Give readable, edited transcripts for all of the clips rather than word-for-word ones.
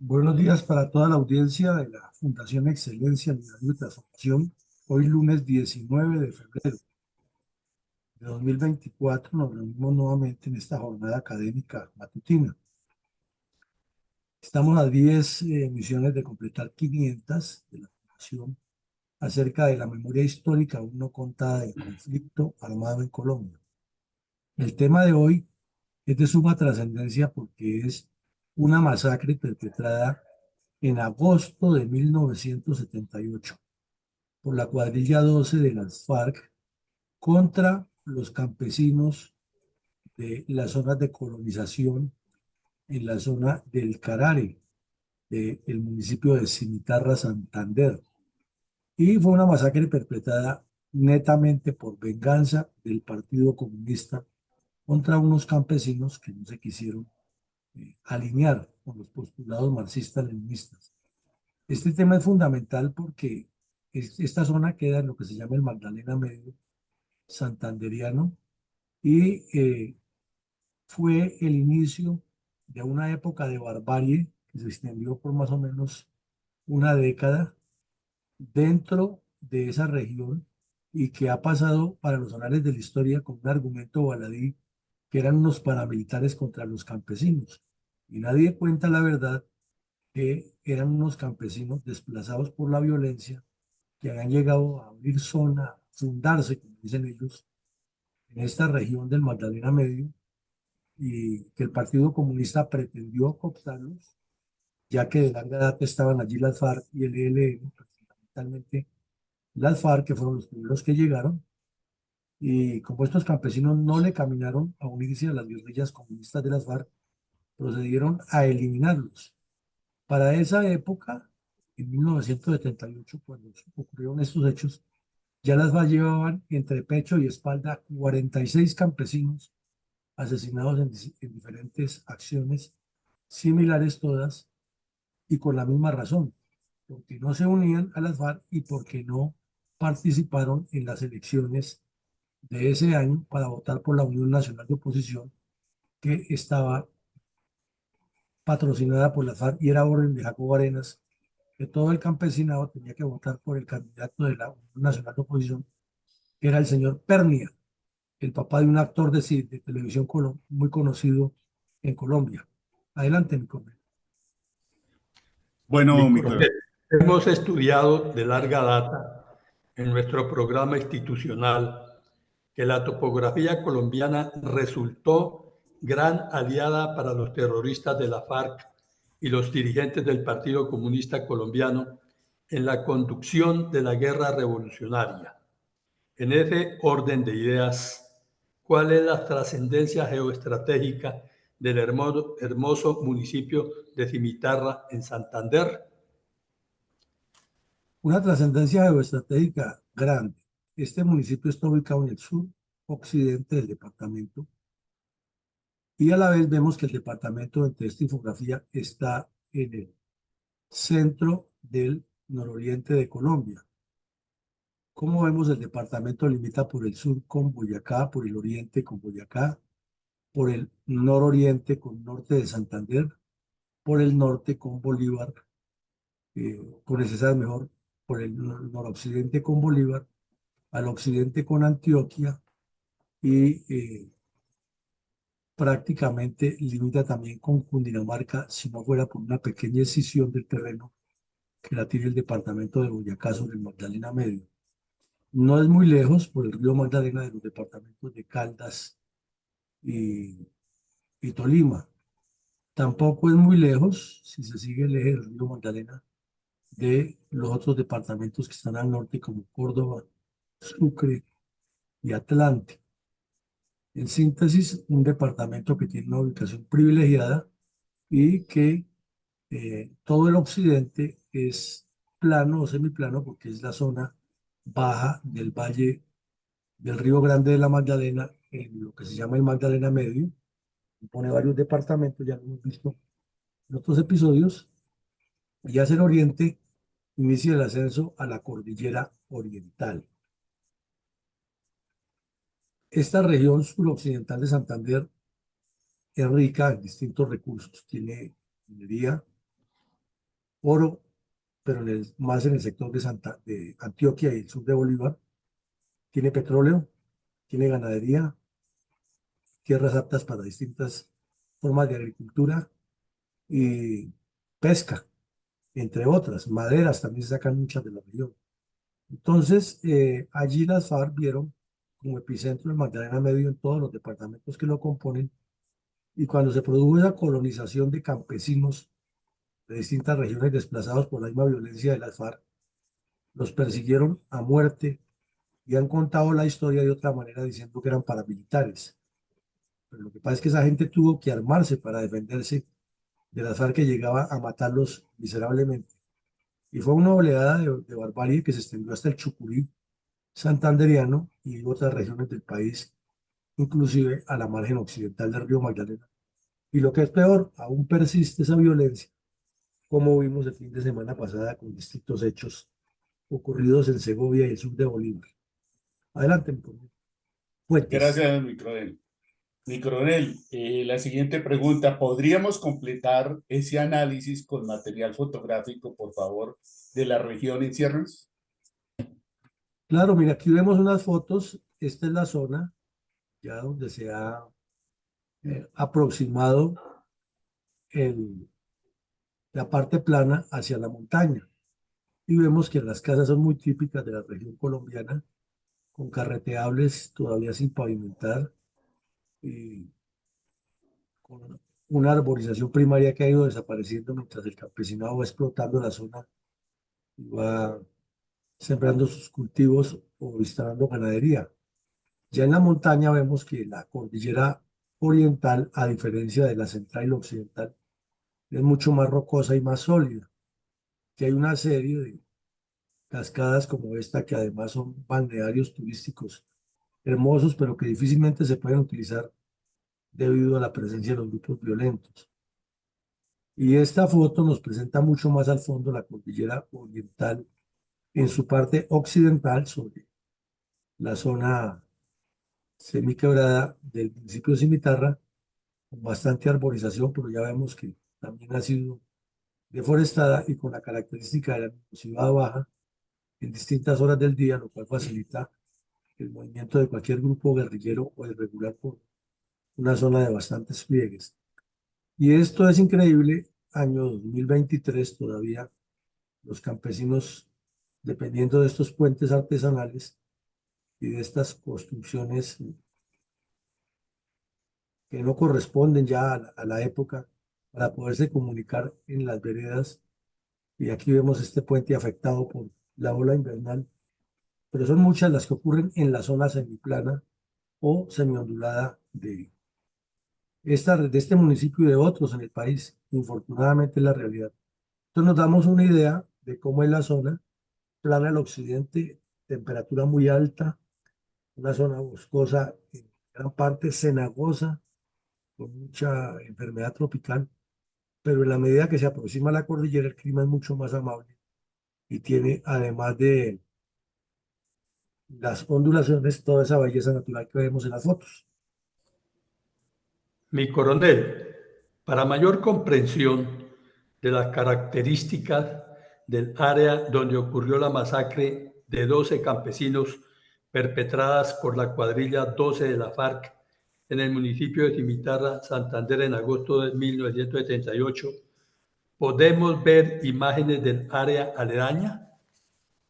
Buenos días para toda la audiencia de la Fundación Excelencia, Liderazgo y Transformación. Hoy lunes 19 de febrero de 2024 nos reunimos nuevamente en esta jornada académica matutina. Estamos a 10 emisiones de completar 500 de la Fundación acerca de la memoria histórica aún no contada del conflicto armado en Colombia. El tema de hoy es de suma trascendencia porque es una masacre perpetrada en agosto de 1978 por la cuadrilla 12 de las FARC contra los campesinos de las zonas de colonización en la zona del Carare, del municipio de Cimitarra, Santander. Y fue una masacre perpetrada netamente por venganza del Partido Comunista contra unos campesinos que no se quisieron alinear con los postulados marxistas-leninistas. Este tema es fundamental porque esta zona queda en lo que se llama el Magdalena Medio santanderiano y fue el inicio de una época de barbarie que se extendió por más o menos una década dentro de esa región y que ha pasado para los anales de la historia con un argumento baladí que eran unos paramilitares contra los campesinos. Y nadie cuenta la verdad que eran unos campesinos desplazados por la violencia que habían llegado a abrir zona, fundarse, como dicen ellos, en esta región del Magdalena Medio y que el Partido Comunista pretendió cooptarlos, ya que de larga data estaban allí las FARC y el ELN, fundamentalmente las FARC, que fueron los primeros que llegaron, y como estos campesinos no le caminaron a unirse a las guerrillas comunistas de las FARC, procedieron a eliminarlos. Para esa época, en 1978, cuando ocurrieron estos hechos, ya las FARC llevaban entre pecho y espalda 46 campesinos asesinados en diferentes acciones, similares todas y con la misma razón, porque no se unían a las FARC y porque no participaron en las elecciones de ese año para votar por la Unión Nacional de Oposición, que estaba patrocinada por las FARC y era orden de Jacobo Arenas, que todo el campesinado tenía que votar por el candidato de la Unión Nacional de Oposición, que era el señor Pernia, el papá de un actor de televisión muy conocido en Colombia. Adelante, mi colega. Bueno, Mi mi coronel, coronel, hemos estudiado de larga data en nuestro programa institucional que la topografía colombiana resultó gran aliada para los terroristas de la FARC y los dirigentes del Partido Comunista Colombiano en la conducción de la guerra revolucionaria. En ese orden de ideas, ¿cuál es la trascendencia geoestratégica del hermoso municipio de Cimitarra en Santander? Una trascendencia geoestratégica grande. Este municipio está ubicado en el sur occidente del departamento y a la vez vemos que el departamento entre esta infografía está en el centro del nororiente de Colombia. Como vemos, el departamento limita por el sur con Boyacá, por el oriente con Boyacá, por el nororiente con norte de Santander, por el norte con Bolívar, por ese mejor, por el noroccidente con Bolívar, al occidente con Antioquia y prácticamente limita también con Cundinamarca, si no fuera por una pequeña escisión del terreno que la tiene el departamento de Boyacá sobre el Magdalena Medio. No es muy lejos por el río Magdalena de los departamentos de Caldas y, y Tolima. Tampoco es muy lejos, si se sigue el eje del río Magdalena, de los otros departamentos que están al norte, como Córdoba, Sucre y Atlante. En síntesis, un departamento que tiene una ubicación privilegiada y que todo el occidente es plano o semiplano porque es la zona baja del valle del Río Grande de la Magdalena, en lo que se llama el Magdalena Medio. Pone varios departamentos, ya lo hemos visto en otros episodios, y hacia el oriente inicia el ascenso a la cordillera oriental. Esta región suroccidental de Santander es rica en distintos recursos. Tiene minería, oro, pero más en el sector de Antioquia y el sur de Bolívar. Tiene petróleo, tiene ganadería, tierras aptas para distintas formas de agricultura y pesca, entre otras. Maderas también se sacan muchas de la región. Entonces, allí las FARC vieron como epicentro el Magdalena Medio en todos los departamentos que lo componen. Y cuando se produjo esa colonización de campesinos de distintas regiones desplazados por la misma violencia de las FARC, los persiguieron a muerte y han contado la historia de otra manera diciendo que eran paramilitares. Pero lo que pasa es que esa gente tuvo que armarse para defenderse de las FARC que llegaba a matarlos miserablemente. Y fue una oleada de barbarie que se extendió hasta el Chucurí santandereano y otras regiones del país, inclusive a la margen occidental del río Magdalena. Y lo que es peor, aún persiste esa violencia, como vimos el fin de semana pasada con distintos hechos ocurridos en Segovia y el sur de Bolívar. Adelante, mi coronel. Fuentes. Gracias, mi coronel. Mi coronel, la siguiente pregunta, ¿podríamos completar ese análisis con material fotográfico, por favor, de la región en ciernes? Claro, mira, aquí vemos unas fotos. Esta es la zona ya donde se ha aproximado la parte plana hacia la montaña. Y vemos que las casas son muy típicas de la región colombiana, con carreteables todavía sin pavimentar y con una arborización primaria que ha ido desapareciendo mientras el campesinado va explotando la zona y va sembrando sus cultivos o instalando ganadería. Ya en la montaña vemos que la cordillera oriental, a diferencia de la central y la occidental, es mucho más rocosa y más sólida, que hay una serie de cascadas como esta que además son balnearios turísticos hermosos, pero que difícilmente se pueden utilizar debido a la presencia de los grupos violentos. Y esta foto nos presenta mucho más al fondo la cordillera oriental en su parte occidental sobre la zona semiquebrada del municipio de Cimitarra, con bastante arborización, pero ya vemos que también ha sido deforestada y con la característica de la nubosidad baja en distintas horas del día, lo cual facilita el movimiento de cualquier grupo guerrillero o irregular por una zona de bastantes pliegues. Y esto es increíble, año 2023 todavía los campesinos, dependiendo de estos puentes artesanales y de estas construcciones que no corresponden ya a la época para poderse comunicar en las veredas. Y aquí vemos este puente afectado por la ola invernal, pero son muchas las que ocurren en la zona semiplana o semiondulada de este municipio y de otros en el país. Infortunadamente es la realidad. Entonces nos damos una idea de cómo es la zona plana al occidente, temperatura muy alta, una zona boscosa, en gran parte cenagosa, con mucha enfermedad tropical, pero en la medida que se aproxima a la cordillera, el clima es mucho más amable y tiene, además de las ondulaciones, toda esa belleza natural que vemos en las fotos. Mi coronel, para mayor comprensión de las características del área donde ocurrió la masacre de 12 campesinos perpetradas por la cuadrilla 12 de la FARC en el municipio de Cimitarra, Santander, en agosto de 1978, ¿podemos ver imágenes del área aledaña?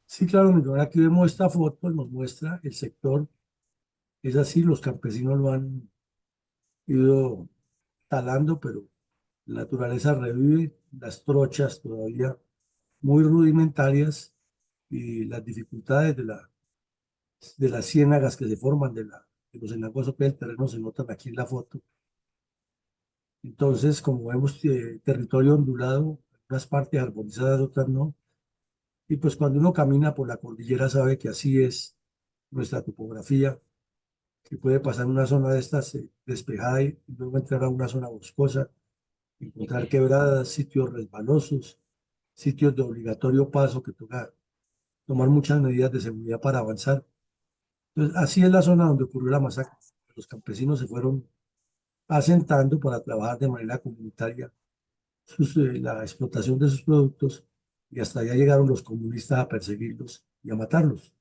Sí, claro, mira, aquí vemos esta foto, nos muestra el sector, es así, los campesinos lo han ido talando, pero la naturaleza revive, las trochas todavía muy rudimentarias y las dificultades de las ciénagas que se forman de los cenagosos del terreno se notan aquí en la foto. Entonces, como vemos, territorio ondulado, unas partes arborizadas, otras no. Y pues cuando uno camina por la cordillera sabe que así es nuestra topografía, que puede pasar una zona de estas despejada y luego entrar a una zona boscosa, encontrar quebradas, sitios resbalosos, sitios de obligatorio paso que toca tomar muchas medidas de seguridad para avanzar. Entonces, así es la zona donde ocurrió la masacre. Los campesinos se fueron asentando para trabajar de manera comunitaria la explotación de sus productos, y hasta allá llegaron los comunistas a perseguirlos y a matarlos.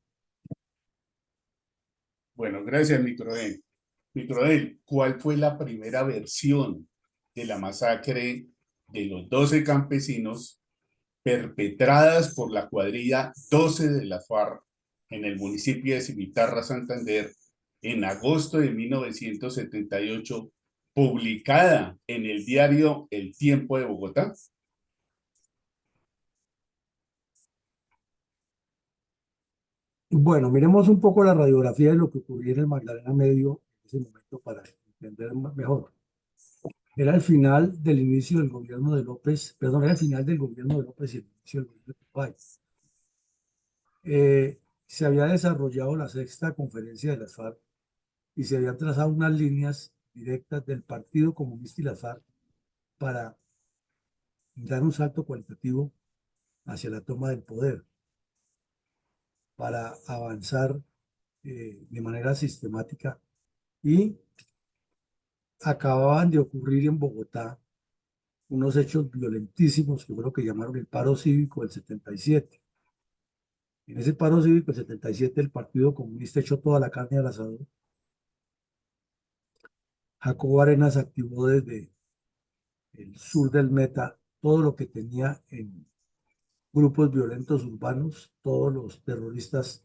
Bueno, gracias, Microel. Microel, ¿cuál fue la primera versión de la masacre de los 12 campesinos perpetradas por la cuadrilla 12 de la FARC en el municipio de Cimitarra, Santander, en agosto de 1978, publicada en el diario El Tiempo de Bogotá? Bueno, miremos un poco la radiografía de lo que ocurrió en el Magdalena Medio en ese momento para entender mejor. Era el final del inicio del gobierno de López, perdón, era el final del gobierno de López y el inicio del gobierno de Turbay. Se había desarrollado la sexta conferencia de las FARC y se habían trazado unas líneas directas del Partido Comunista y las FARC para dar un salto cualitativo hacia la toma del poder, para avanzar de manera sistemática, y acababan de ocurrir en Bogotá unos hechos violentísimos que fue lo que llamaron el paro cívico del 77. En ese paro cívico del 77 el Partido Comunista echó toda la carne al asador. Jacobo Arenas activó desde el sur del Meta todo lo que tenía en grupos violentos urbanos, todos los terroristas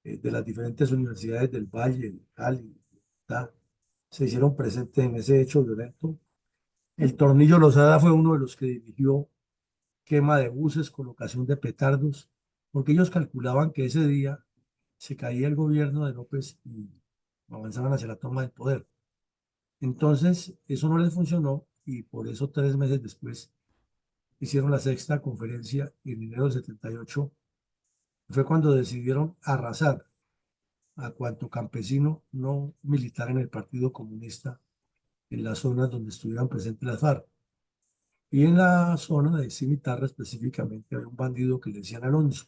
de las diferentes universidades del Valle, de Cali, Bogotá, se hicieron presentes en ese hecho violento. El Tornillo Lozada fue uno de los que dirigió quema de buses, colocación de petardos, porque ellos calculaban que ese día se caía el gobierno de López y avanzaban hacia la toma del poder. Entonces, eso no les funcionó y por eso 3 meses después hicieron la sexta conferencia en enero del 78. Fue cuando decidieron arrasar a cuanto campesino no militar en el Partido Comunista en las zonas donde estuvieran presentes las FARC. Y en la zona de Cimitarra específicamente había un bandido que le decían Alonso,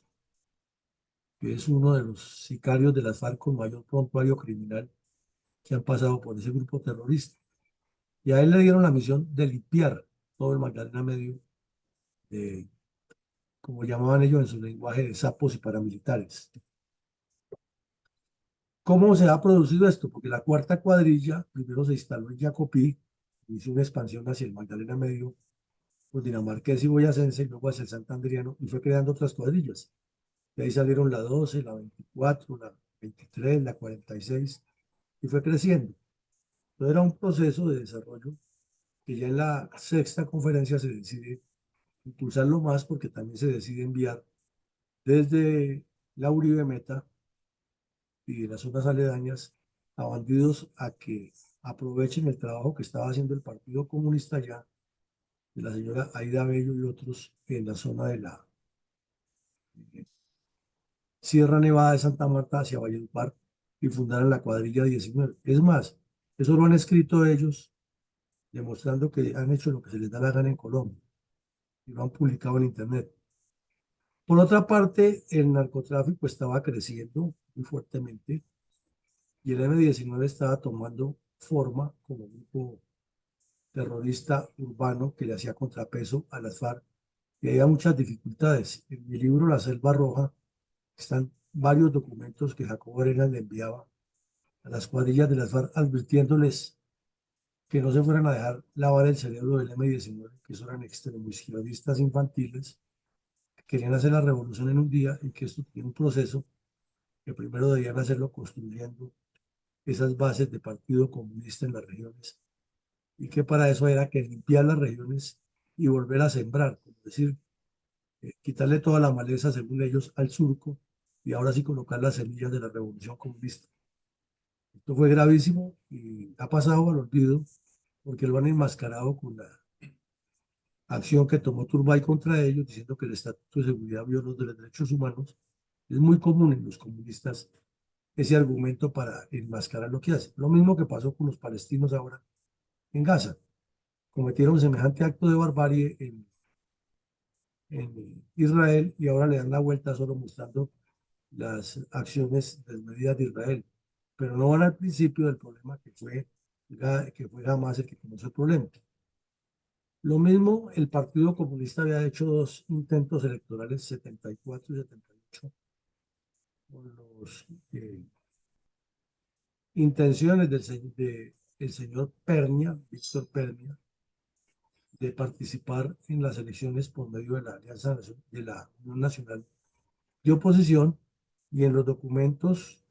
que es uno de los sicarios de las FARC con mayor prontuario criminal que han pasado por ese grupo terrorista. Y a él le dieron la misión de limpiar todo el Magdalena Medio de, como llamaban ellos en su lenguaje, de sapos y paramilitares. ¿Cómo se ha producido esto? Porque la cuarta cuadrilla primero se instaló en Jacopí, hizo una expansión hacia el Magdalena Medio, cundinamarqués y boyacense, y luego hacia el santanderiano, y fue creando otras cuadrillas. De ahí salieron la 12, la 24, la 23, la 46, y fue creciendo. Entonces era un proceso de desarrollo que ya en la sexta conferencia se decide impulsarlo más, porque también se decide enviar desde la Uribe Meta y de las zonas aledañas a bandidos a que aprovechen el trabajo que estaba haciendo el Partido Comunista ya, de la señora Aida Bello y otros en la zona de la Sierra Nevada de Santa Marta hacia Valledupar, y fundaron la cuadrilla 19. Es más, eso lo han escrito ellos, demostrando que han hecho lo que se les da la gana en Colombia y lo han publicado en Internet. Por otra parte, el narcotráfico estaba creciendo muy fuertemente y el M-19 estaba tomando forma como grupo terrorista urbano que le hacía contrapeso a las FARC, y había muchas dificultades. En mi libro La Selva Roja están varios documentos que Jacobo Arenas le enviaba a las cuadrillas de las FARC advirtiéndoles que no se fueran a dejar lavar el cerebro del M-19, que eso eran extremoizquierdistas infantiles, que querían hacer la revolución en un día y que esto tenía un proceso que primero debían hacerlo construyendo esas bases de Partido Comunista en las regiones, y que para eso era que limpiar las regiones y volver a sembrar, es decir, quitarle toda la maleza, según ellos, al surco, y ahora sí colocar las semillas de la revolución comunista. Esto fue gravísimo y ha pasado al olvido porque lo han enmascarado con la acción que tomó Turbay contra ellos, diciendo que el Estatuto de Seguridad violó los derechos humanos. Es muy común en los comunistas ese argumento para enmascarar lo que hacen. Lo mismo que pasó con los palestinos ahora en Gaza. Cometieron semejante acto de barbarie en Israel y ahora le dan la vuelta solo mostrando las acciones desmedidas de Israel, pero no van al principio del problema que fue jamás el que comenzó el problema. Lo mismo, el Partido Comunista había hecho dos intentos electorales, 74 y 78, con las intenciones del señor Pernia, Víctor Pernia, de participar en las elecciones por medio de la Alianza de la Unión Nacional de Oposición, y en los documentos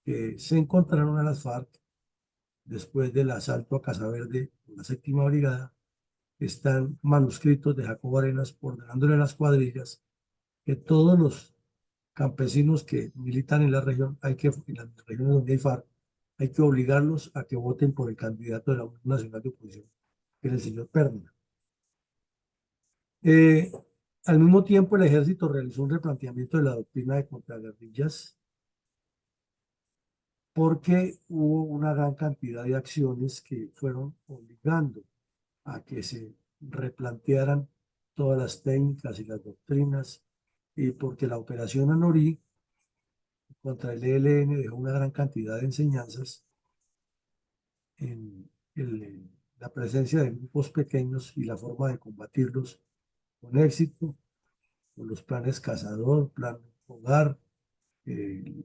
que se encontraron a las FARC después del asalto a Casa Verde por la séptima brigada, están manuscritos de Jacobo Arenas ordenándole a las cuadrillas que todos los campesinos que militan en la región, en las regiones donde hay FARC, hay que obligarlos a que voten por el candidato de la Unión Nacional de Oposición, que es el señor Pernia. Eh, Al mismo tiempo, el ejército realizó un replanteamiento de la doctrina de contraguerrillas porque hubo una gran cantidad de acciones que fueron obligando a que se replantearan todas las técnicas y las doctrinas, y porque la operación Anorí contra el ELN dejó una gran cantidad de enseñanzas en la presencia de grupos pequeños y la forma de combatirlos con éxito, con los planes cazador, plan hogar, eh,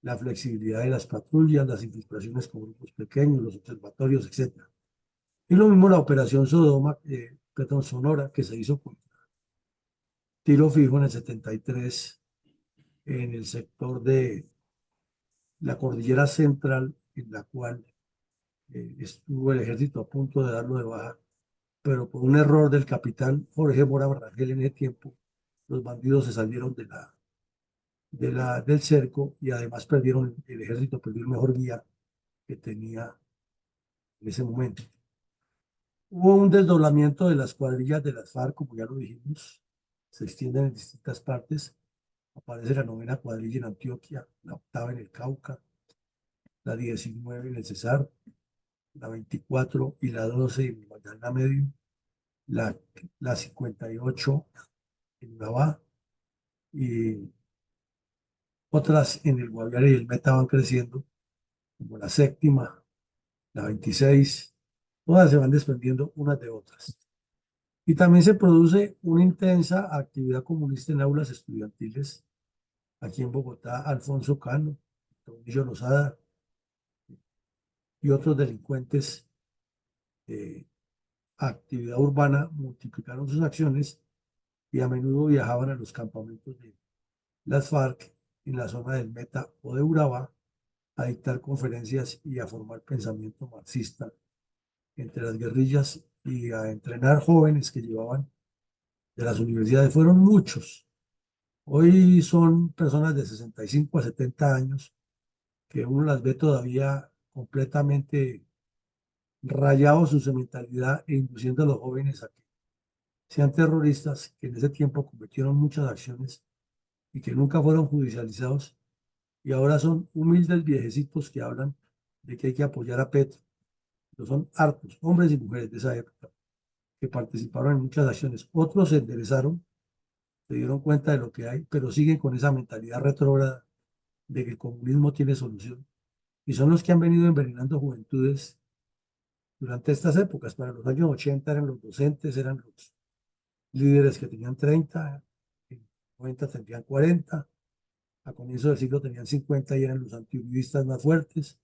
la flexibilidad de las patrullas, las infiltraciones con grupos pequeños, los observatorios, etc. Y lo mismo la operación Sodoma, perdón, Sonora, que se hizo con tiro fijo en el 73 en el sector de la cordillera central, en la cual estuvo el ejército a punto de darlo de baja, pero por un error del capitán Jorge Mora Barragel en ese tiempo, los bandidos se salieron del cerco, y además perdieron, el ejército perdió el mejor guía que tenía en ese momento. Hubo un desdoblamiento de las cuadrillas de las FARC, como ya lo dijimos, se extienden en distintas partes. Aparece la novena cuadrilla en Antioquia, la octava en el Cauca, la 19 en el Cesar, la 24 y la 12 en Magdalena Medio, la, la 58 en Urabá, y otras en el Guaviare y el Meta van creciendo, como la séptima, la 26, todas se van desprendiendo unas de otras. Y también se produce una intensa actividad comunista en aulas estudiantiles. Aquí en Bogotá, Alfonso Cano, Tornillo Lozada y otros delincuentes de actividad urbana multiplicaron sus acciones y a menudo viajaban a los campamentos de las FARC en la zona del Meta o de Urabá a dictar conferencias y a formar pensamiento marxista entre las guerrillas y a entrenar jóvenes que llevaban de las universidades. Fueron muchos. Hoy son personas de 65 a 70 años que uno las ve todavía completamente rayados en su mentalidad e induciendo a los jóvenes a que sean terroristas, que en ese tiempo cometieron muchas acciones y que nunca fueron judicializados, y ahora son humildes viejecitos que hablan de que hay que apoyar a Petro. Pero son hartos, hombres y mujeres de esa época, que participaron en muchas acciones. Otros se enderezaron, se dieron cuenta de lo que hay, pero siguen con esa mentalidad retrógrada de que el comunismo tiene solución. Y son los que han venido envenenando juventudes durante estas épocas. Para los años 80 eran los docentes, eran los líderes que tenían 30, en 90 tendrían 40, a comienzos del siglo tenían 50 y eran los antiuribistas más fuertes.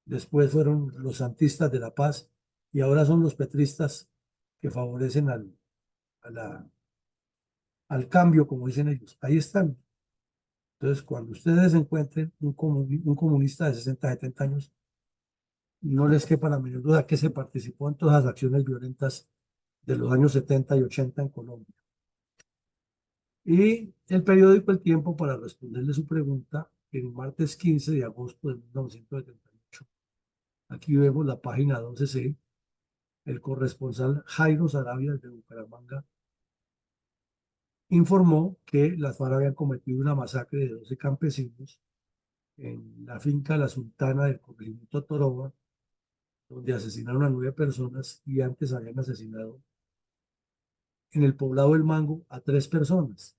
Después fueron los santistas de la paz, y ahora son los petristas que favorecen a al cambio, como dicen ellos. Ahí están. Entonces, cuando ustedes encuentren un comunista de 60, 70 años, no les quepa la menor duda que se participó en todas las acciones violentas de los años 70 y 80 en Colombia. Y el periódico El Tiempo, para responderle su pregunta, el martes 15 de agosto de 1978, aquí vemos la página 12C, el corresponsal Jairo Sarabia de Bucaramanga informó que las FARC habían cometido una masacre de 12 campesinos en la finca La Sultana del corregimiento Toroba, donde asesinaron a 9 personas, y antes habían asesinado en el poblado El Mango a 3 personas.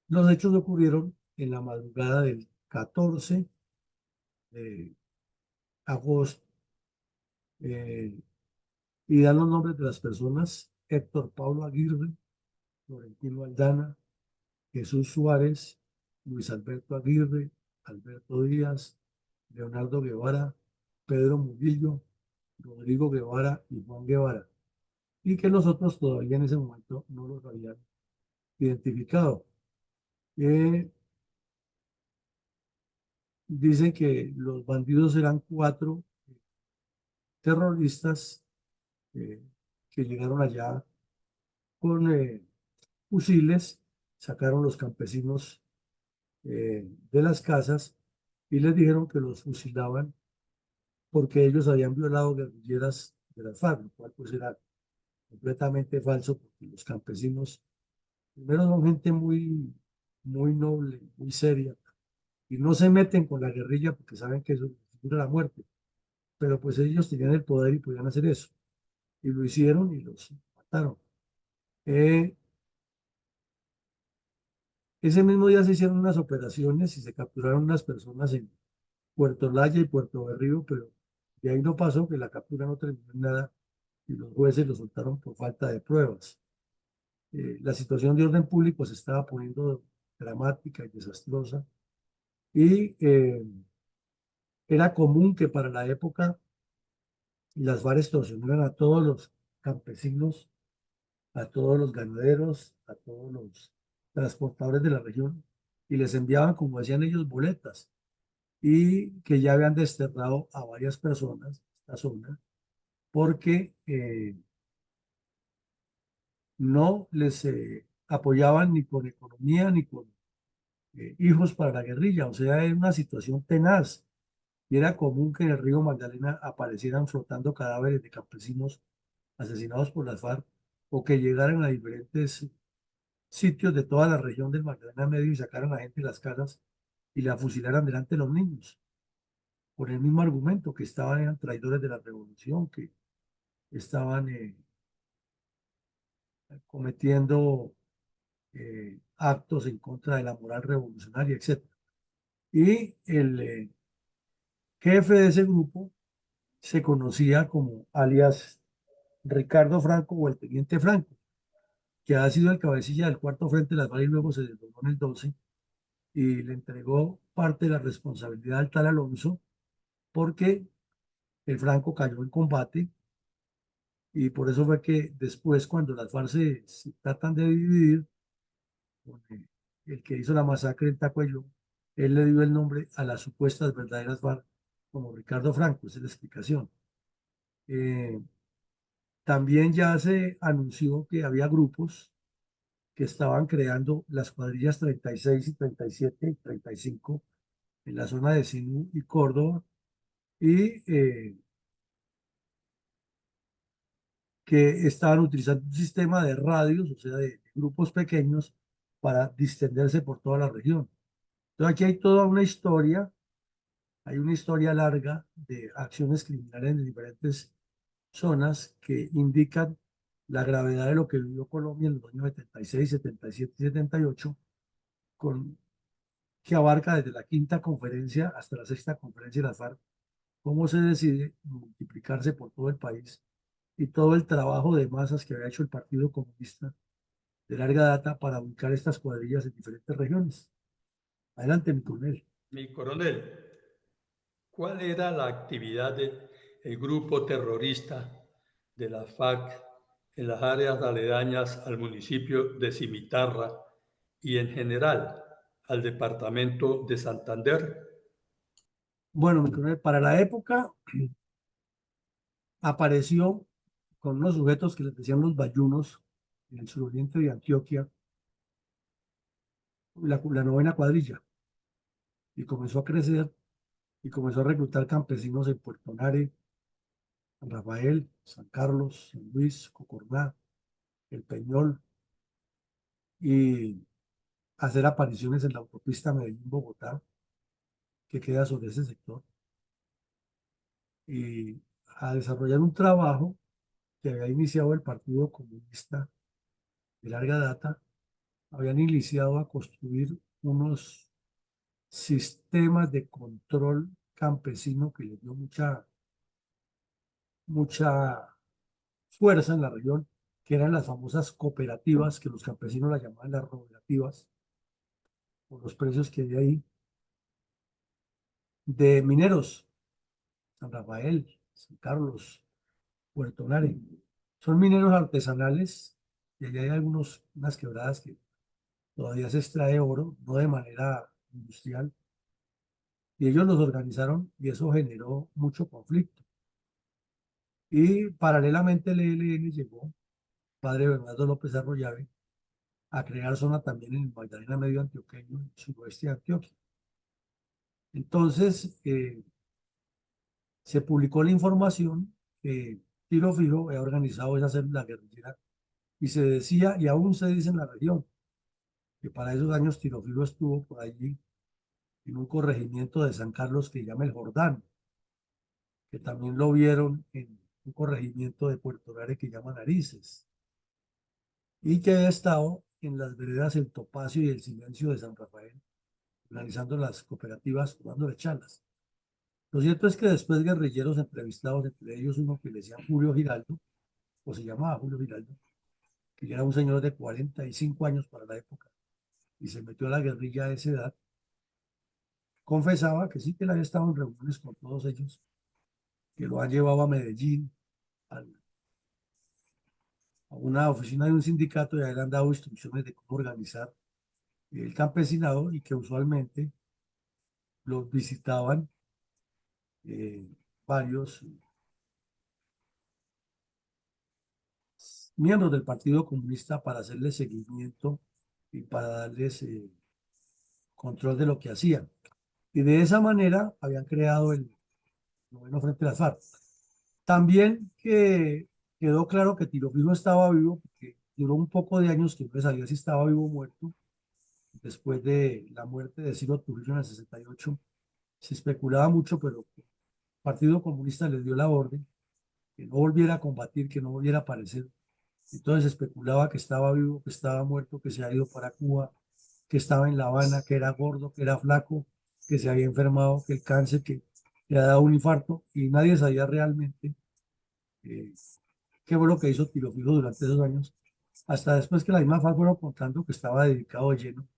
Los hechos ocurrieron en la madrugada del 14 de agosto, y dan los nombres de las personas: Héctor Pablo Aguirre, Florentino Aldana, Jesús Suárez, Luis Alberto Aguirre, Alberto Díaz, Leonardo Guevara, Pedro Murillo, Rodrigo Guevara y Juan Guevara, y que los otros todavía en ese momento no los habían identificado. Dicen que los bandidos eran 4 terroristas eh, que llegaron allá con fusiles, sacaron los campesinos de las casas y les dijeron que los fusilaban porque ellos habían violado guerrilleras de las FARC, lo cual pues era completamente falso, porque los campesinos primero son gente muy noble, muy seria, y no se meten con la guerrilla porque saben que eso significa la muerte, pero pues ellos tenían el poder y podían hacer eso, y lo hicieron y los mataron. Eh, Ese mismo día se hicieron unas operaciones y se capturaron unas personas en Puerto Laya y Puerto Berrío, pero de ahí no pasó, que la captura no terminó en nada y los jueces lo soltaron por falta de pruebas. La situación de orden público se estaba poniendo dramática y desastrosa, y era común que para la época las FARC extorsionaran a todos los campesinos, a todos los ganaderos, a todos los transportadores de la región, y les enviaban, como decían ellos, boletas, y que ya habían desterrado a varias personas de esta zona porque no les apoyaban ni con economía ni con hijos para la guerrilla. O sea, era una situación tenaz, y era común que en el río Magdalena aparecieran flotando cadáveres de campesinos asesinados por las FARC, o que llegaran a diferentes sitios de toda la región del Magdalena Medio y sacaran a la gente de las casas y la fusilaran delante de los niños, por el mismo argumento, que eran traidores de la revolución, que estaban cometiendo actos en contra de la moral revolucionaria, etc. Y el jefe de ese grupo se conocía como alias Ricardo Franco, o el Teniente Franco, que ha sido el cabecilla del cuarto frente de las FARC y luego se desdobló en el 12, y le entregó parte de la responsabilidad al tal Alonso, porque el Franco cayó en combate, y por eso fue que después, cuando las FARC se tratan de dividir, con el que hizo la masacre en Tacuello, él le dio el nombre a las supuestas verdaderas FARC como Ricardo Franco. Esa es la explicación. Eh, También ya se anunció que había grupos que estaban creando las cuadrillas 36 y 37 y 35 en la zona de Sinú y Córdoba, y que estaban utilizando un sistema de radios, o sea, de grupos pequeños, para distenderse por toda la región. Entonces aquí hay toda una historia, hay una historia larga de acciones criminales en diferentes zonas que indican la gravedad de lo que vivió Colombia en los años 76, 77 y 78, con, que abarca desde la quinta conferencia hasta la sexta conferencia de la FARC, cómo se decide multiplicarse por todo el país, y todo el trabajo de masas que había hecho el Partido Comunista de larga data para ubicar estas cuadrillas en diferentes regiones. Adelante, mi coronel. Mi coronel, ¿cuál era la actividad del grupo terrorista de la FARC en las áreas aledañas al municipio de Cimitarra y en general al departamento de Santander? Bueno, mi coronel, para la época apareció con unos sujetos que les decían los bayunos en el suroriente de Antioquia, la novena cuadrilla, y comenzó a crecer y comenzó a reclutar campesinos en Puerto Nare, San Rafael, San Carlos, San Luis, Cocorná, El Peñol, y hacer apariciones en la autopista Medellín-Bogotá, que queda sobre ese sector, y a desarrollar un trabajo que había iniciado el Partido Comunista de larga data. Habían iniciado a construir unos sistemas de control campesino que les dio mucha fuerza en la región, que eran las famosas cooperativas, que los campesinos las llamaban las rogativas, por los precios que había ahí, de mineros, San Rafael, San Carlos, Puerto Nare. Son mineros artesanales, y allá hay unas quebradas que todavía se extrae oro, no de manera industrial, y ellos los organizaron y eso generó mucho conflicto. Y paralelamente el ELN llegó, padre Bernardo López Arroyave, a crear zona también en el Magdalena Medio Antioqueño, en el suroeste de Antioquia. Entonces, se publicó la información que Tiro Fijo había organizado esa célula guerrillera y se decía, y aún se dice en la región, que para esos años Tiro Fijo estuvo por allí en un corregimiento de San Carlos que se llama El Jordán, que también lo vieron en un corregimiento de Puerto Nare que llama Narices, y que había estado en las veredas El Topacio y El Silencio de San Rafael, organizando las cooperativas, dándole chalas. Lo cierto es que después guerrilleros entrevistados, entre ellos uno que le decían Julio Giraldo, o se llamaba Julio Giraldo, que ya era un señor de 45 años para la época, y se metió a la guerrilla a esa edad, confesaba que sí que él había estado en reuniones con todos ellos, que lo han llevado a Medellín, a una oficina de un sindicato, y a él han dado instrucciones de cómo organizar el campesinado y que usualmente los visitaban varios miembros del Partido Comunista para hacerles seguimiento y para darles control de lo que hacían. Y de esa manera habían creado el noveno Frente de las FARC. También que quedó claro que Tiro Fijo estaba vivo, porque duró un poco de años que no se sabía si estaba vivo o muerto. Después de la muerte de Ciro Trujillo en el 68, se especulaba mucho, pero el Partido Comunista les dio la orden que no volviera a combatir, que no volviera a aparecer. Entonces especulaba que estaba vivo, que estaba muerto, que se había ido para Cuba, que estaba en La Habana, que era gordo, que era flaco, que se había enfermado, que el cáncer, que le había dado un infarto, y nadie sabía realmente eh, qué fue lo que hizo Tiro Fijo durante esos años, hasta después que la misma FARC fueron contando que estaba dedicado de lleno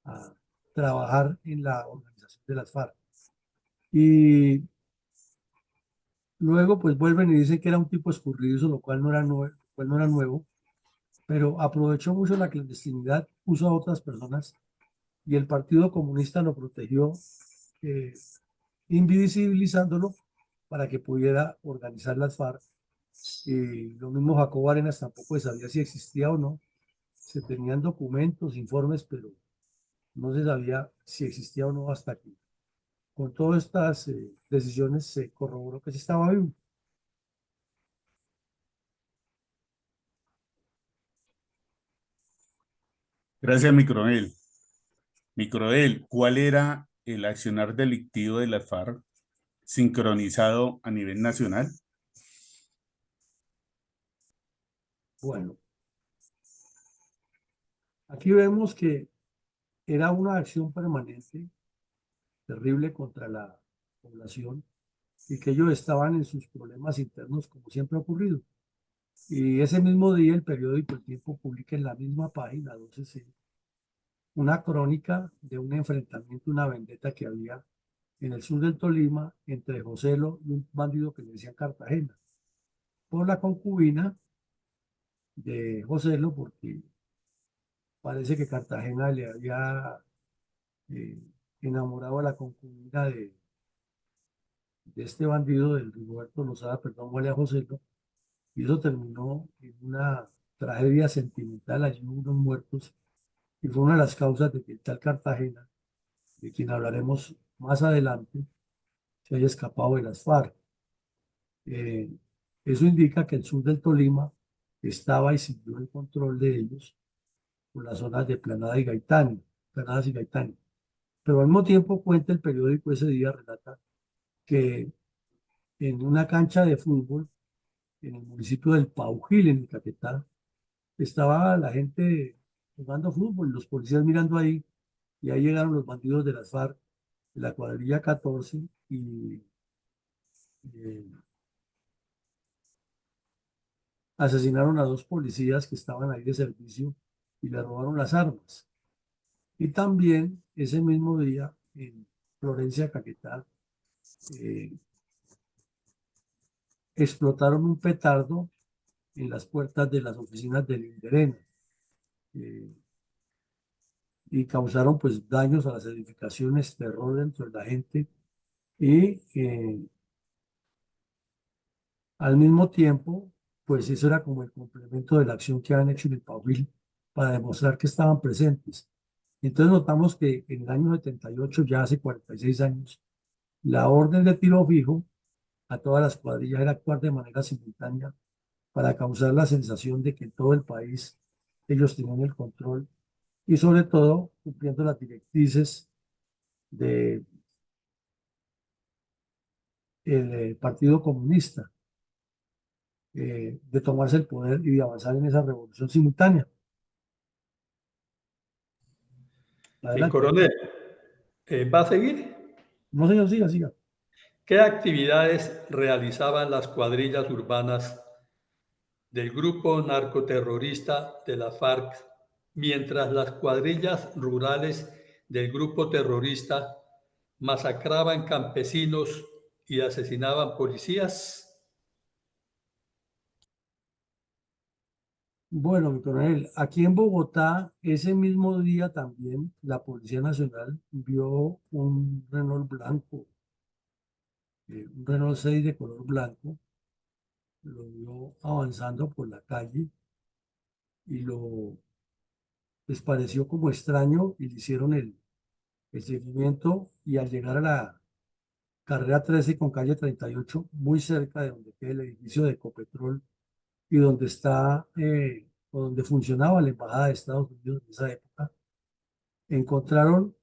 a trabajar en la organización de las FARC. Y luego pues vuelven y dicen que era un tipo escurridizo, lo cual no era nuevo, pero aprovechó mucho la clandestinidad, puso a otras personas y el Partido Comunista lo protegió, eh, invisibilizándolo para que pudiera organizar las FARC. Y lo mismo Jacobo Arenas tampoco se sabía si existía o no. Se tenían documentos, informes, pero no se sabía si existía o no hasta que con todas estas decisiones se corroboró que sí estaba vivo. Gracias, mi coronel. Mi coronel, ¿cuál era el accionar delictivo de las FARC sincronizado a nivel nacional? Bueno, aquí vemos que era una acción permanente, terrible contra la población y que ellos estaban en sus problemas internos como siempre ha ocurrido. Y ese mismo día el periódico El Tiempo publica en la misma página 12C una crónica de un enfrentamiento, una vendetta que había en el sur del Tolima entre Joselo y un bandido que le decían Cartagena, por la concubina de Joselo, porque parece que Cartagena le había eh, enamorado a la concubina de este bandido, del Rigoberto Lozada, perdón, a Joselo, y eso terminó en una tragedia sentimental, allí hubo unos muertos, y fue una de las causas de que el tal Cartagena, de quien hablaremos más adelante, se haya escapado de las FARC. Eh, Eso indica que el sur del Tolima estaba y siguió el control de ellos por las zonas de Planada y Gaitán, Planadas y Gaitán. Pero al mismo tiempo cuenta el periódico ese día, relata que en una cancha de fútbol en el municipio del Paujil, en Caquetá, estaba la gente jugando fútbol, los policías mirando ahí, y ahí llegaron los bandidos de las FARC, de la cuadrilla 14, y eh, asesinaron a 2 policías que estaban ahí de servicio y le robaron las armas. Y también ese mismo día en Florencia, Caquetá, eh, explotaron un petardo en las puertas de las oficinas del Inderena, eh, y causaron pues daños a las edificaciones, terror dentro de la gente y al mismo tiempo pues eso era como el complemento de la acción que habían hecho en el Paubil para demostrar que estaban presentes. Entonces notamos que en el año 78, ya hace 46 años, la orden de tiro fijo a todas las cuadrillas era actuar de manera simultánea para causar la sensación de que en todo el país ellos tenían el control y sobre todo cumpliendo las directrices del Partido Comunista, de tomarse el poder y de avanzar en esa revolución simultánea. Mi Adelante. coronel, ¿va a seguir? No, señor, siga, siga. ¿Qué actividades realizaban las cuadrillas urbanas del grupo narcoterrorista de la FARC mientras las cuadrillas rurales del grupo terrorista masacraban campesinos y asesinaban policías? Bueno, mi coronel, aquí en Bogotá, ese mismo día también la Policía Nacional vio un Renault blanco, un Renault 6 de color blanco, lo vio avanzando por la calle y les pareció como extraño y le hicieron el seguimiento y al llegar a la carrera 13 con calle 38, muy cerca de donde queda el edificio de Ecopetrol y donde está, o donde funcionaba la Embajada de Estados Unidos en esa época, encontraron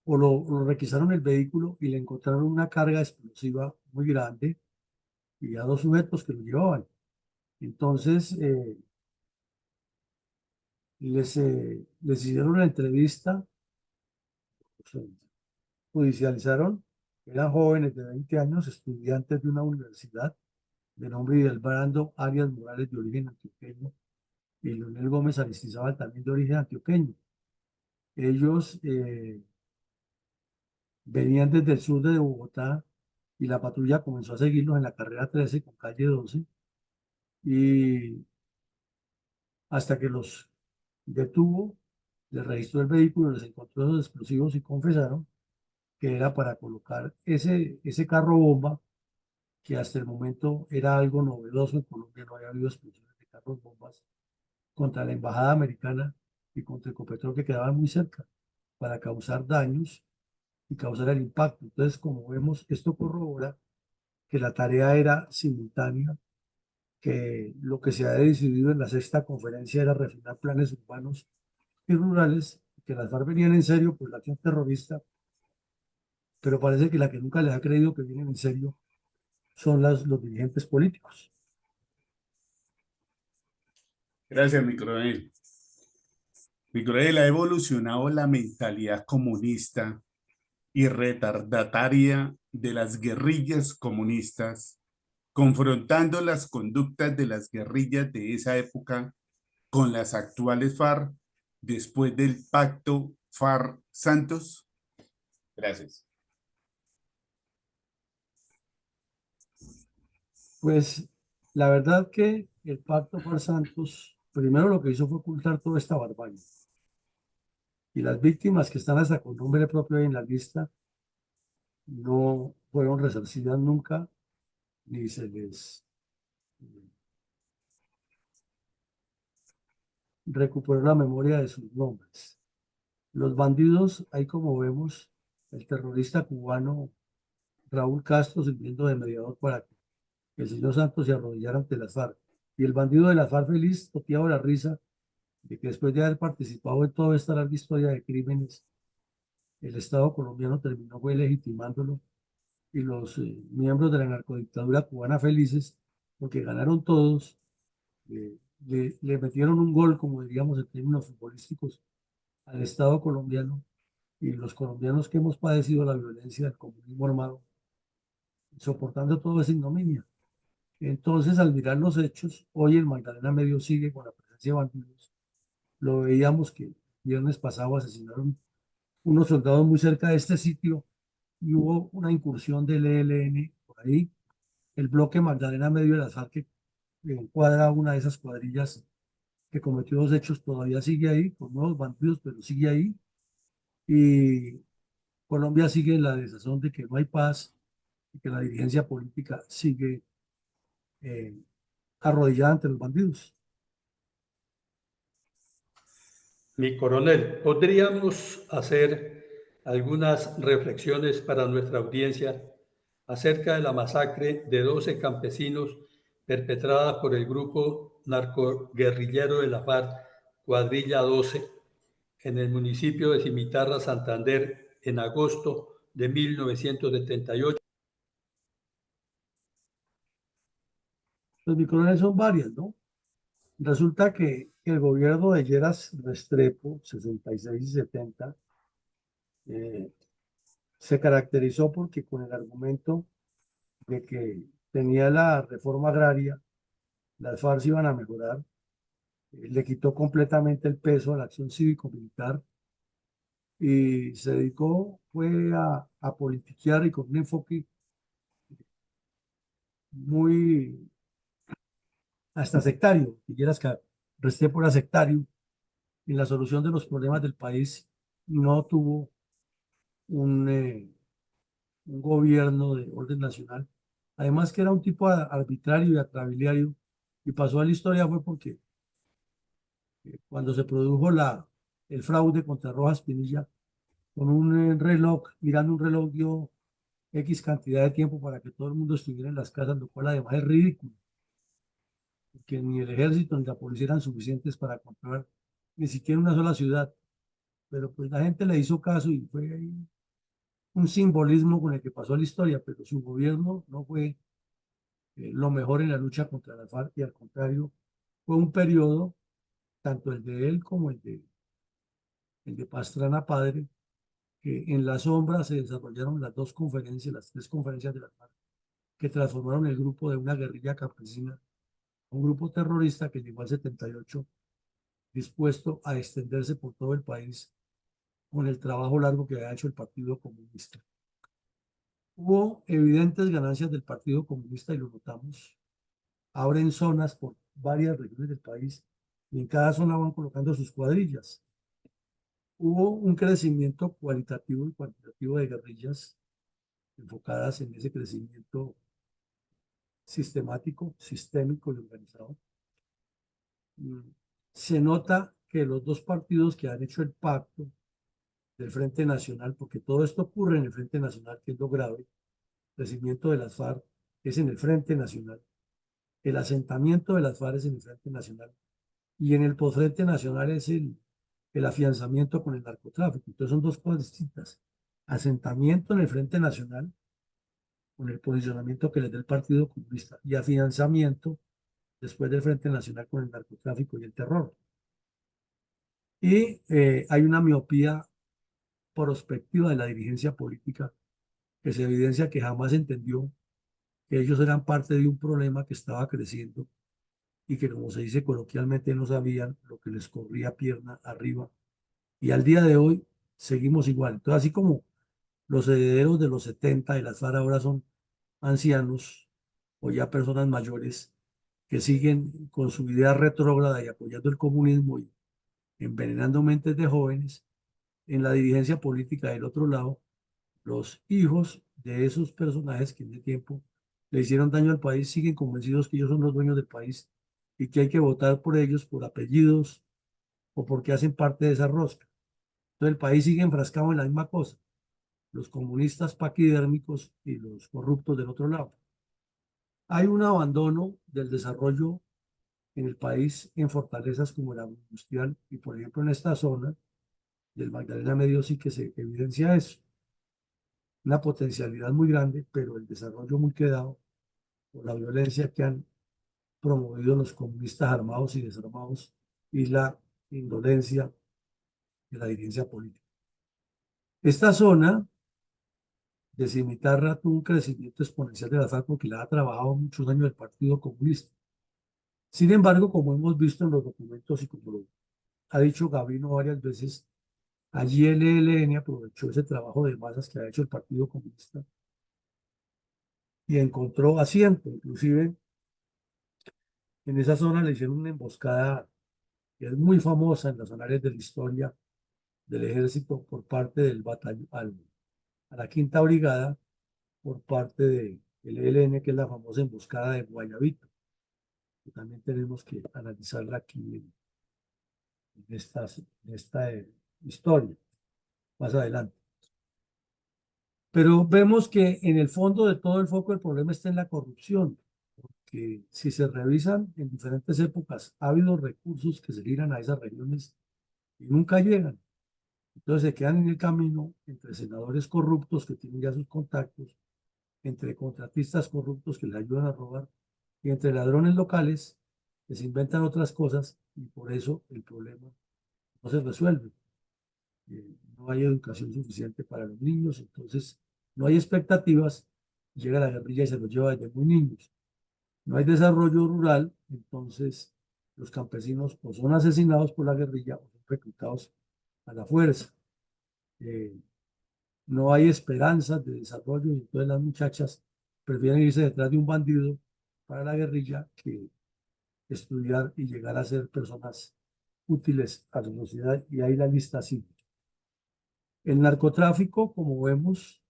lo requisaron el vehículo y le encontraron una carga explosiva muy grande y a 2 sujetos que lo llevaban. Entonces, les hicieron la entrevista, pues, judicializaron, eran jóvenes de 20 años, estudiantes de una universidad de nombre Hidalbrando Arias Morales, de origen antioqueño, y Leonel Gómez Aristizábal, también de origen antioqueño. Ellos venían desde el sur de Bogotá y la patrulla comenzó a seguirlos en la carrera 13 con calle 12 y hasta que los detuvo, les registró el vehículo, les encontró los explosivos y confesaron que era para colocar ese carro bomba, que hasta el momento era algo novedoso en Colombia, no había habido explosiones de carros bombas, contra la embajada americana y contra Ecopetrol que quedaban muy cerca, para causar daños y causar el impacto. Entonces, como vemos, esto corrobora que la tarea era simultánea, que lo que se ha decidido en la sexta conferencia era refinar planes urbanos y rurales, que las FARC venían en serio por la acción terrorista, pero parece que la que nunca les ha creído que vienen en serio son los dirigentes políticos. Gracias, mi coronel. Mi coronel, ha evolucionado la mentalidad comunista y retardataria de las guerrillas comunistas, confrontando las conductas de las guerrillas de esa época con las actuales FARC después del pacto FARC-Santos. Gracias. Pues la verdad que el pacto por Santos, primero lo que hizo fue ocultar toda esta barbarie. Y las víctimas que están hasta con nombre propio ahí en la lista no fueron resarcidas nunca, ni se les recuperó la memoria de sus nombres. Los bandidos, ahí como vemos, el terrorista cubano Raúl Castro sirviendo de mediador para que el señor Santos se arrodillara ante las FARC. Y el bandido de las FARC feliz, toteado de la risa, de que después de haber participado en toda esta larga historia de crímenes, el Estado colombiano terminó fue legitimándolo y los miembros de la narcodictadura cubana felices, porque ganaron todos, le metieron un gol, como diríamos en términos futbolísticos, al Estado colombiano y los colombianos que hemos padecido la violencia del comunismo armado, soportando toda esa ignominia. Entonces, al mirar los hechos, hoy el Magdalena Medio sigue con la presencia de bandidos. Lo veíamos que el viernes pasado asesinaron unos soldados muy cerca de este sitio y hubo una incursión del ELN por ahí. El bloque Magdalena Medio de las FARC que encuadra una de esas cuadrillas que cometió dos hechos todavía sigue ahí, con nuevos bandidos, pero sigue ahí. Y Colombia sigue en la desazón de que no hay paz y que la dirigencia política sigue eh, arrodillada ante los bandidos. Mi coronel, ¿podríamos hacer algunas reflexiones para nuestra audiencia acerca de la masacre de 12 campesinos perpetrada por el grupo narcoguerrillero de la FARC, Cuadrilla 12, en el municipio de Cimitarra, Santander, en agosto de 1978? Los micrones son varias, ¿no? Resulta que el gobierno de Lleras Restrepo, 66 y 70, eh, se caracterizó porque con el argumento de que tenía la reforma agraria, las FARC iban a mejorar, le quitó completamente el peso a la acción cívico-militar y se dedicó fue a politiquear y con un enfoque muy hasta sectario, que quieras que Restrepo era sectario, en la solución de los problemas del país no tuvo un un gobierno de orden nacional. Además que era un tipo arbitrario y atrabiliario y pasó a la historia fue porque cuando se produjo el fraude contra Rojas Pinilla, con un reloj, mirando un reloj dio X cantidad de tiempo para que todo el mundo estuviera en las casas, lo cual además es ridículo, porque ni el ejército ni la policía eran suficientes para controlar ni siquiera una sola ciudad. Pero pues la gente le hizo caso y fue ahí un simbolismo con el que pasó a la historia, pero su gobierno no fue lo mejor en la lucha contra la FARC y al contrario, fue un periodo, tanto el de él como el de Pastrana Padre, que en la sombra se desarrollaron las dos conferencias, las tres conferencias de la FARC, que transformaron el grupo de una guerrilla campesina a un grupo terrorista que llegó al 78, dispuesto a extenderse por todo el país con el trabajo largo que había hecho el Partido Comunista. Hubo evidentes ganancias del Partido Comunista y lo notamos. Abren zonas por varias regiones del país y en cada zona van colocando sus cuadrillas. Hubo un crecimiento cualitativo y cuantitativo de guerrillas enfocadas en ese crecimiento sistemático, sistémico y organizado. Se nota que los dos partidos que han hecho el pacto del Frente Nacional, porque todo esto ocurre en el Frente Nacional, que es lo grave, el crecimiento de las FARC es en el Frente Nacional, el asentamiento de las FARC es en el Frente Nacional, y en el posfrente nacional es el afianzamiento con el narcotráfico. Entonces son dos cosas distintas. Asentamiento en el Frente Nacional, con el posicionamiento que les da el Partido Comunista, y afianzamiento después del Frente Nacional con el narcotráfico y el terror. Y hay una miopía prospectiva de la dirigencia política que se evidencia que jamás entendió que ellos eran parte de un problema que estaba creciendo y que, como se dice coloquialmente, no sabían lo que les corría pierna arriba. Y al día de hoy seguimos igual. Entonces, así como los herederos de los 70 de las FARC ahora son ancianos o ya personas mayores que siguen con su idea retrógrada y apoyando el comunismo y envenenando mentes de jóvenes, en la dirigencia política del otro lado, los hijos de esos personajes que en ese tiempo le hicieron daño al país siguen convencidos que ellos son los dueños del país y que hay que votar por ellos por apellidos o porque hacen parte de esa rosca. Entonces el país sigue enfrascado en la misma cosa, los comunistas paquidérmicos y los corruptos del otro lado. Hay un abandono del desarrollo en el país en fortalezas como la industrial y por ejemplo en esta zona del Magdalena Medio sí que se evidencia eso. Una potencialidad muy grande, pero el desarrollo muy quedado por la violencia que han promovido los comunistas armados y desarmados y la indolencia de la dirigencia política. Esta zona que Cimitarra tuvo un crecimiento exponencial de la FARC porque la ha trabajado muchos años el Partido Comunista. Sin embargo, como hemos visto en los documentos y como lo ha dicho Gavino varias veces, allí el ELN aprovechó ese trabajo de masas que ha hecho el Partido Comunista y encontró asiento. Inclusive en esa zona le hicieron una emboscada que es muy famosa en los anales de la historia del ejército por parte del batallón, a la quinta brigada por parte del ELN, que es la famosa emboscada de Guayabito, que también tenemos que analizarla aquí en esta historia más adelante. Pero vemos que en el fondo de todo el foco del problema está en la corrupción, porque si se revisan en diferentes épocas, ha habido recursos que se giran a esas regiones y nunca llegan. Entonces se quedan en el camino entre senadores corruptos que tienen ya sus contactos, entre contratistas corruptos que les ayudan a robar y entre ladrones locales que se inventan otras cosas y por eso el problema no se resuelve. No hay educación suficiente para los niños, entonces no hay expectativas, llega la guerrilla y se los lleva desde muy niños. No hay desarrollo rural, entonces los campesinos o son asesinados por la guerrilla o son reclutados a la fuerza. No hay esperanzas de desarrollo y entonces las muchachas prefieren irse detrás de un bandido para la guerrilla que estudiar y llegar a ser personas útiles a la sociedad y ahí la lista sigue. El narcotráfico, como vemos,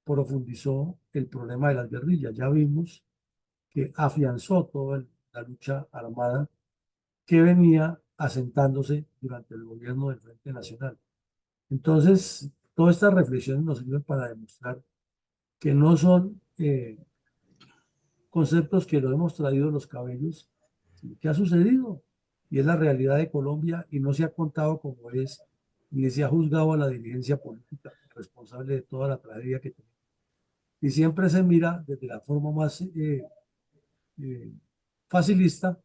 profundizó el problema de las guerrillas. Ya vimos que afianzó toda la lucha armada que venía asentándose durante el gobierno del Frente Nacional. Entonces, todas estas reflexiones nos sirven para demostrar que no son conceptos que lo hemos traído los cabellos, sino que ha sucedido y es la realidad de Colombia y no se ha contado como es, ni se ha juzgado a la dirigencia política responsable de toda la tragedia que tenemos. Y siempre se mira desde la forma más eh, facilista,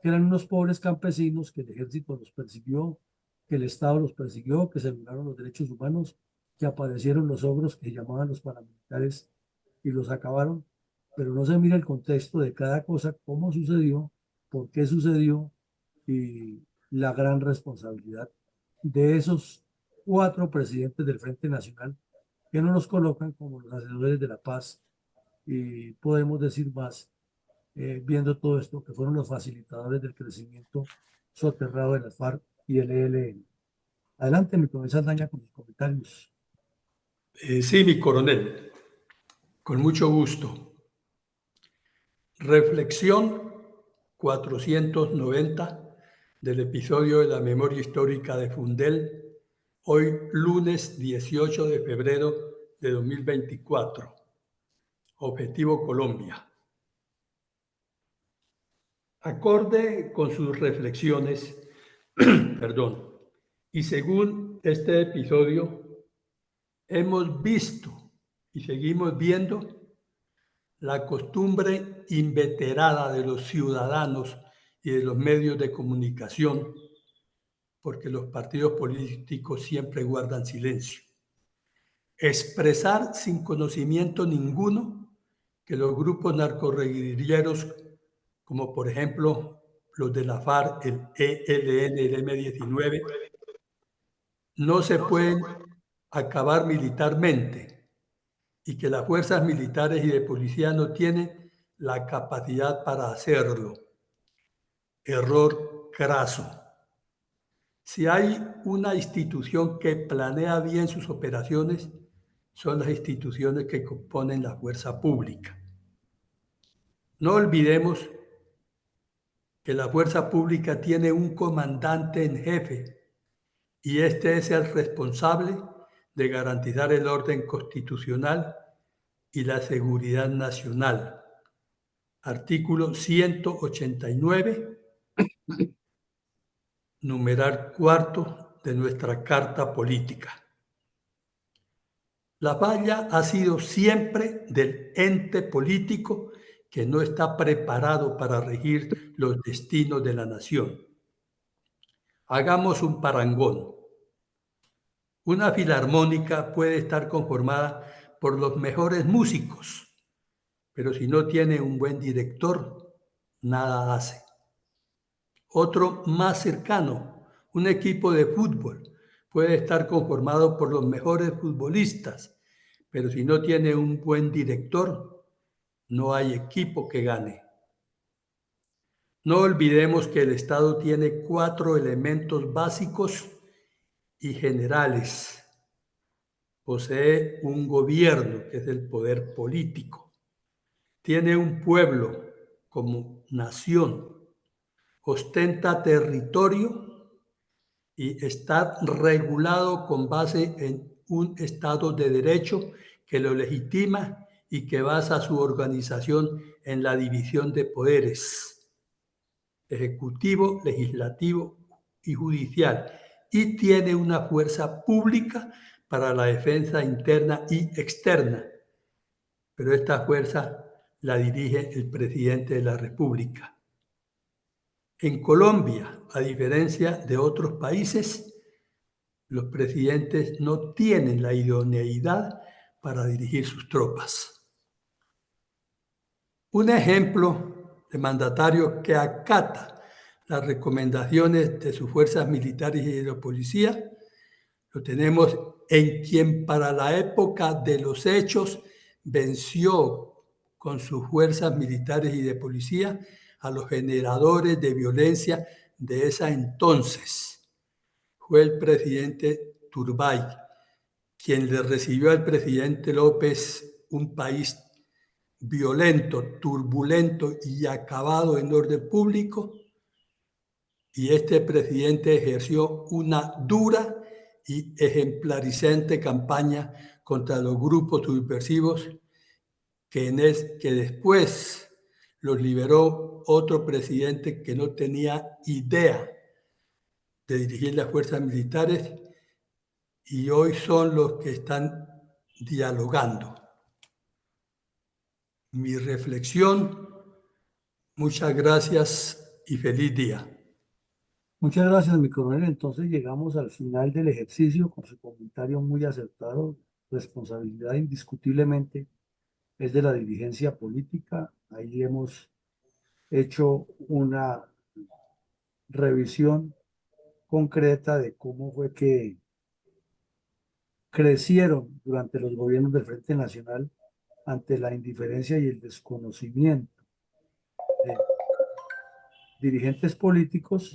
que eran unos pobres campesinos que el ejército los persiguió, que el Estado los persiguió, que se violaron los derechos humanos, que aparecieron los ogros que llamaban los paramilitares y los acabaron, pero no se mira el contexto de cada cosa, cómo sucedió, por qué sucedió y la gran responsabilidad de esos 4 presidentes del Frente Nacional que no los colocan como los hacedores de la paz y podemos decir más viendo todo esto, que fueron los facilitadores del crecimiento soterrado de las FARC y el ELN. Adelante, mi coronel Saldaña, con sus comentarios. Sí, mi coronel, con mucho gusto. Reflexión 490 del episodio de la memoria histórica de Fundel, hoy lunes 18 de febrero de 2024. Objetivo Colombia. Acorde con sus reflexiones, perdón, y según este episodio, hemos visto y seguimos viendo la costumbre inveterada de los ciudadanos y de los medios de comunicación, porque los partidos políticos siempre guardan silencio. Expresar sin conocimiento ninguno que los grupos narcorreguerrilleros, como por ejemplo los de la FARC, el ELN, el M-19, no se pueden acabar militarmente y que las fuerzas militares y de policía no tienen la capacidad para hacerlo. Error craso. Si hay una institución que planea bien sus operaciones, son las instituciones que componen la fuerza pública. No olvidemos que la fuerza pública tiene un comandante en jefe y este es el responsable de garantizar el orden constitucional y la seguridad nacional. Artículo 189, numeral 4 de nuestra Carta Política. La falla ha sido siempre del ente político que no está preparado para regir los destinos de la nación. Hagamos un parangón. Una filarmónica puede estar conformada por los mejores músicos, pero si no tiene un buen director, nada hace. Otro más cercano, un equipo de fútbol, puede estar conformado por los mejores futbolistas, pero si no tiene un buen director, no hay equipo que gane. No olvidemos que el Estado tiene 4 elementos básicos y generales. Posee un gobierno, que es el poder político. Tiene un pueblo como nación. Ostenta territorio y está regulado con base en un Estado de Derecho que lo legitima y que basa su organización en la división de poderes, ejecutivo, legislativo y judicial, y tiene una fuerza pública para la defensa interna y externa, pero esta fuerza la dirige el presidente de la República. En Colombia, a diferencia de otros países, los presidentes no tienen la idoneidad para dirigir sus tropas. Un ejemplo de mandatario que acata las recomendaciones de sus fuerzas militares y de la policía lo tenemos en quien para la época de los hechos venció con sus fuerzas militares y de policía a los generadores de violencia de esa entonces. Fue el presidente Turbay, quien le recibió al presidente López, un país violento, turbulento y acabado en orden público, y este presidente ejerció una dura y ejemplarizante campaña contra los grupos subversivos que después los liberó otro presidente que no tenía idea de dirigir las fuerzas militares y hoy son los que están dialogando. Mi reflexión, muchas gracias y feliz día. Muchas gracias, mi coronel. Entonces llegamos al final del ejercicio con su comentario muy acertado. Responsabilidad indiscutiblemente es de la dirigencia política. Ahí hemos hecho una revisión concreta de cómo fue que crecieron durante los gobiernos del Frente Nacional ante la indiferencia y el desconocimiento de dirigentes políticos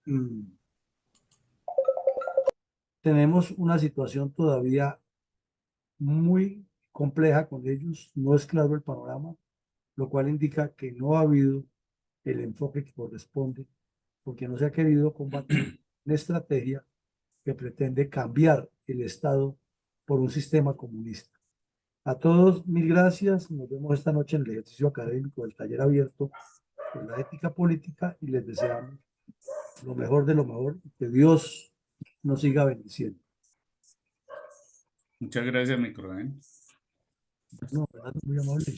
y tenemos una situación todavía muy compleja con ellos, no es claro el panorama, lo cual indica que no ha habido el enfoque que corresponde, porque no se ha querido combatir una estrategia que pretende cambiar el Estado por un sistema comunista. A todos, mil gracias. Nos vemos esta noche en el ejercicio académico del taller abierto de la ética política y les deseamos lo mejor de lo mejor y que Dios nos siga bendiciendo. Muchas gracias, mi coronel. No, Fernando, muy amable.